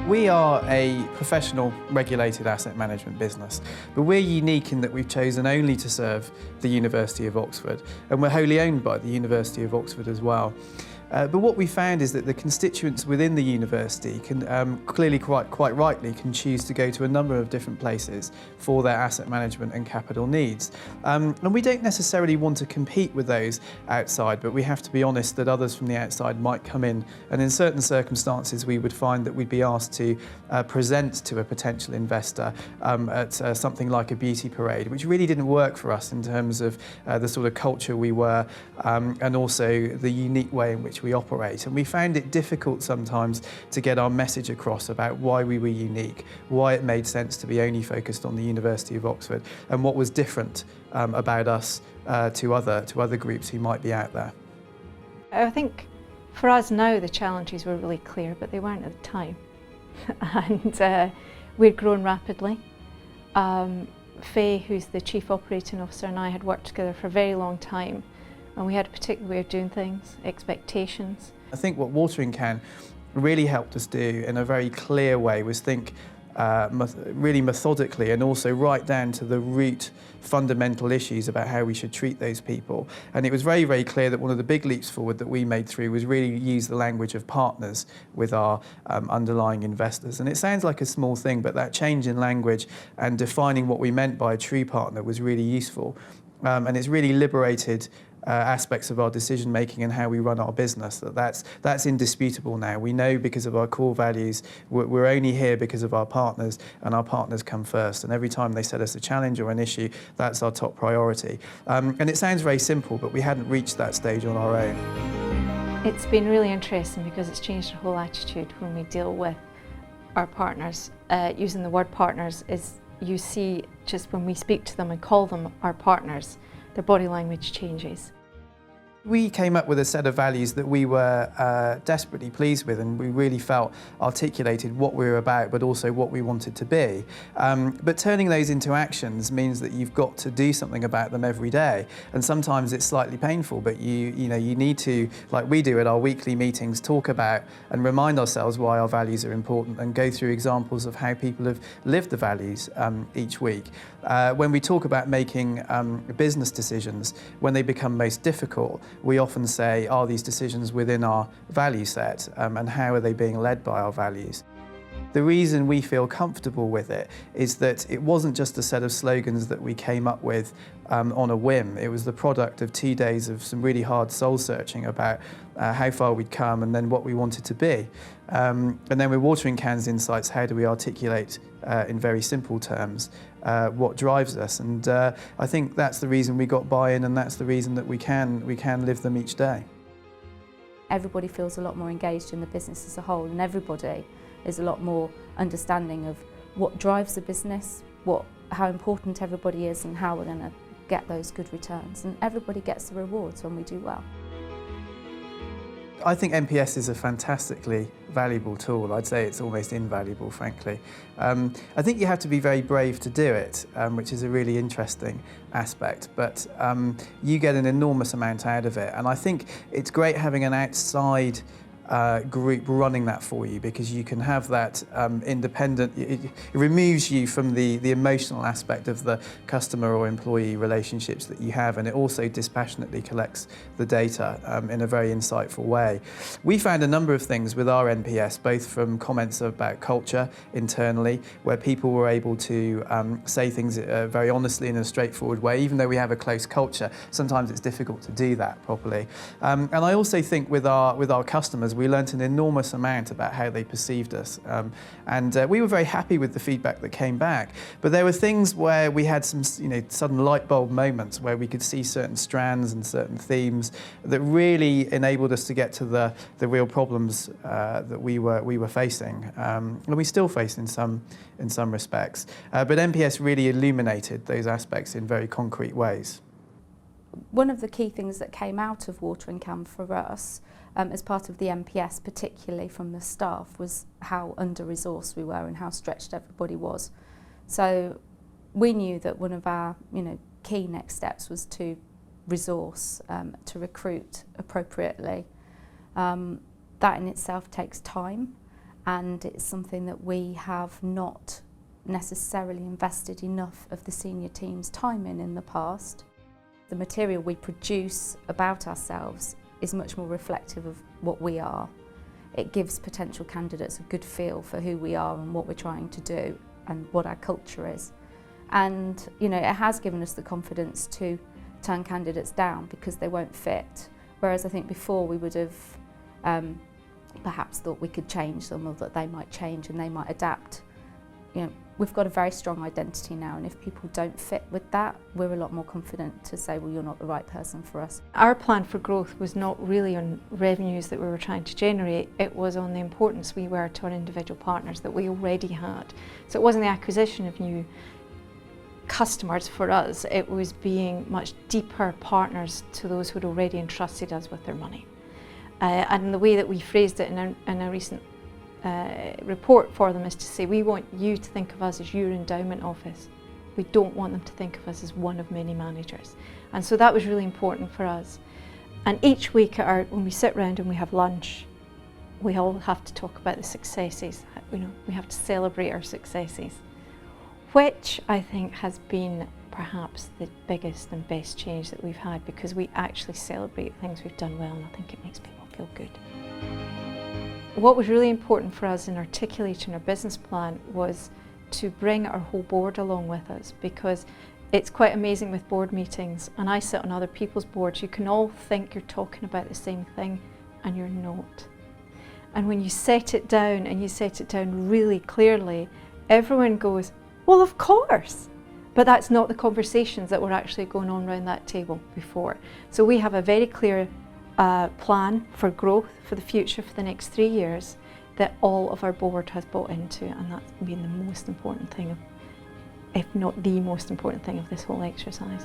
We are a professional regulated asset management business, but we're unique in that we've chosen only to serve the University of Oxford, and we're wholly owned by the University of Oxford as well. But what we found is that the constituents within the university can clearly quite rightly can choose to go to a number of different places for their asset management and capital needs. And we don't necessarily want to compete with those outside, but we have to be honest that others from the outside might come in, and in certain circumstances we would find that we'd be asked to present to a potential investor at something like a beauty parade, which really didn't work for us in terms of the sort of culture we were and also the unique way in which we operate. And we found it difficult sometimes to get our message across about why we were unique, why it made sense to be only focused on the University of Oxford, and what was different about us to other groups who might be out there. I think for us now the challenges were really clear, but they weren't at the time. And we'd grown rapidly. Faye, who's the Chief Operating Officer, and I had worked together for a very long time, and we had a particular way of doing things, expectations. I think what Watering Can really helped us do in a very clear way was think really methodically and also right down to the root fundamental issues about how we should treat those people. And it was very, very clear that one of the big leaps forward that we made through was really use the language of partners with our underlying investors. And it sounds like a small thing, but that change in language and defining what we meant by a true partner was really useful. And it's really liberated aspects of our decision making and how we run our business. That's indisputable now. We know because of our core values we're only here because of our partners, and our partners come first, and every time they set us a challenge or an issue, that's our top priority. And it sounds very simple, but we hadn't reached that stage on our own. It's been really interesting because it's changed our whole attitude when we deal with our partners. Using the word partners is, you see, just when we speak to them and call them our partners, their body language changes. We came up with a set of values that we were desperately pleased with, and we really felt articulated what we were about, but also what we wanted to be. But turning those into actions means that you've got to do something about them every day, and sometimes it's slightly painful. But you need to, like we do at our weekly meetings, talk about and remind ourselves why our values are important, and go through examples of how people have lived the values each week. When we talk about making business decisions, when they become most difficult, we often say, are these decisions within our value set, and how are they being led by our values? The reason we feel comfortable with it is that it wasn't just a set of slogans that we came up with on a whim. It was the product of 2 days of some really hard soul searching about how far we'd come and then what we wanted to be. And then with Watering Can's insights, how do we articulate in very simple terms what drives us? And I think that's the reason we got buy-in, and that's the reason that we can live them each day. Everybody feels a lot more engaged in the business as a whole, and everybody is a lot more understanding of what drives the business, how important everybody is, and how we're going to get those good returns. And everybody gets the rewards when we do well. I think MPS is a fantastically valuable tool. I'd say it's almost invaluable, frankly. I think you have to be very brave to do it, which is a really interesting aspect, but you get an enormous amount out of it. And I think it's great having an outside group running that for you, because you can have that independent, it removes you from the emotional aspect of the customer or employee relationships that you have, and it also dispassionately collects the data in a very insightful way. We found a number of things with our NPS, both from comments about culture internally, where people were able to say things very honestly in a straightforward way. Even though we have a close culture, sometimes it's difficult to do that properly. And I also think with our customers, we learnt an enormous amount about how they perceived us, and we were very happy with the feedback that came back. But there were things where we had some, sudden light bulb moments where we could see certain strands and certain themes that really enabled us to get to the real problems that we were facing, and we still face in some respects. But MPS really illuminated those aspects in very concrete ways. One of the key things that came out of Watering Can for us, as part of the MPS, particularly from the staff, was how under-resourced we were and how stretched everybody was. So we knew that one of our key next steps was to resource, to recruit appropriately. That in itself takes time, and it's something that we have not necessarily invested enough of the senior team's time in the past. The material we produce about ourselves is much more reflective of what we are. It gives potential candidates a good feel for who we are and what we're trying to do and what our culture is. And you know, it has given us the confidence to turn candidates down because they won't fit. Whereas I think before we would have perhaps thought we could change them, or that they might change and they might adapt. You know, we've got a very strong identity now, and if people don't fit with that, we're a lot more confident to say, well, you're not the right person for us. Our plan for growth was not really on revenues that we were trying to generate, it was on the importance we were to our individual partners that we already had. So it wasn't the acquisition of new customers for us, it was being much deeper partners to those who had already entrusted us with their money. And the way that we phrased it in a recent report for them is to say, we want you to think of us as your endowment office. We don't want them to think of us as one of many managers. And so that was really important for us. And each week when we sit round and we have lunch, we all have to talk about the successes. You know, we have to celebrate our successes, which I think has been perhaps the biggest and best change that we've had, because we actually celebrate things we've done well, and I think it makes people feel good. What was really important for us in articulating our business plan was to bring our whole board along with us, because it's quite amazing with board meetings, and I sit on other people's boards, you can all think you're talking about the same thing and you're not. And when you set it down, and you set it down really clearly, everyone goes, well, of course. But that's not the conversations that were actually going on around that table before. So we have a very clear plan for growth for the future for the next 3 years that all of our board has bought into, and that's been the most important thing, if not the most important thing of this whole exercise.